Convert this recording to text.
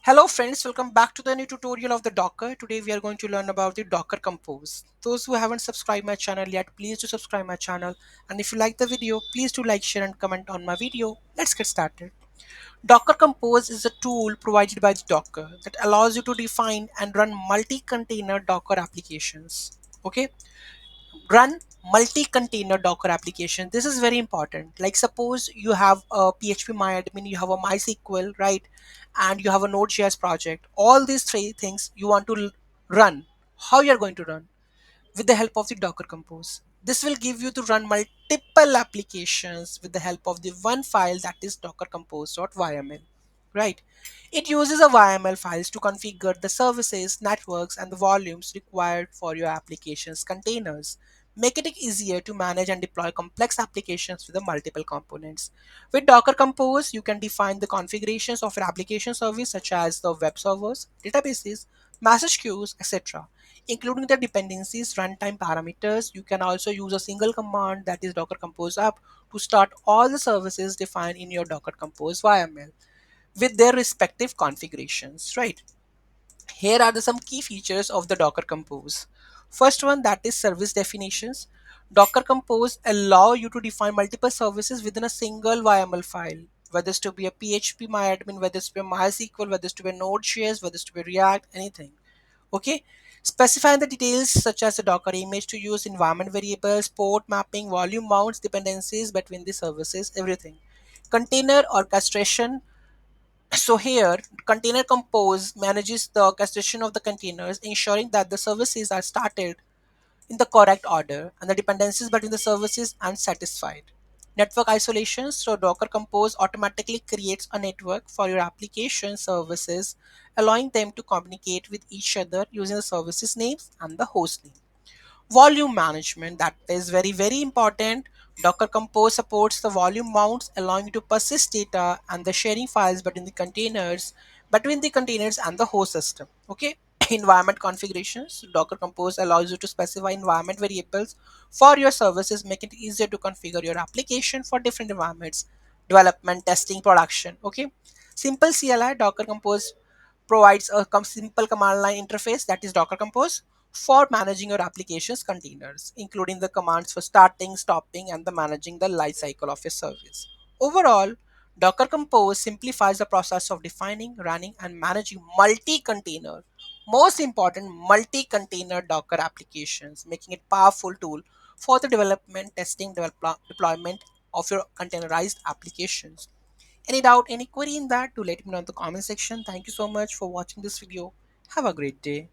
Hello friends, welcome back to the new tutorial of the Docker. Today we are going to learn about the Docker Compose. Those who haven't subscribed my channel yet, please do subscribe my channel. And if you like the video, please do like, share and comment on my video. Let's get started. Docker Compose is a tool provided by the Docker that allows you to define and run multi-container Docker applications. Okay, run multi-container Docker application. This is very important. Like suppose you have a PHP MyAdmin, you have a MySQL, right? And you have a Node.js project. All these three things you want to run. How you're going to run? With the help of the Docker Compose. This will give you to run multiple applications with the help of the one file that is docker-compose.yml, right? It uses a YAML files to configure the services, networks, and the volumes required for your application's containers. Make it easier to manage and deploy complex applications with the multiple components. With Docker Compose, you can define the configurations of your application service such as the web servers, databases, message queues, etc., including the dependencies, runtime parameters. You can also use a single command, that is Docker Compose up, to start all the services defined in your Docker Compose YAML with their respective configurations, right? Here are some key features of the Docker Compose. First one, that is service definitions. Docker Compose allow you to define multiple services within a single YAML file, whether it's to be a PHP MyAdmin, whether it's to be a MySQL, whether it's to be a Node.js, whether it's to be React, anything. Okay. Specifying the details such as the Docker image to use, environment variables, port mapping, volume mounts, dependencies between the services, everything. Container orchestration. So here, Container Compose manages the orchestration of the containers, ensuring that the services are started in the correct order and the dependencies between the services are satisfied. Network isolation. So Docker Compose automatically creates a network for your application services, allowing them to communicate with each other using the services names and the host name. Volume management, that is very important. Docker Compose supports the volume mounts, allowing you to persist data and the sharing files between the containers and the host system. Okay. Environment configurations. Docker Compose allows you to specify environment variables for your services, make it easier to configure your application for different environments: development, testing, production. Okay. Simple CLI. Docker Compose provides a simple command line interface, that is Docker Compose, for managing your application's containers, including the commands for starting, stopping, and the managing the life cycle of your service. Overall, Docker Compose simplifies the process of defining, running, and managing multi-container, most important, multi-container Docker applications, making it powerful tool for the development, testing, deployment of your containerized applications. Any doubt, any query in that, to let me know in the comment section. Thank you so much for watching this video. Have a great day.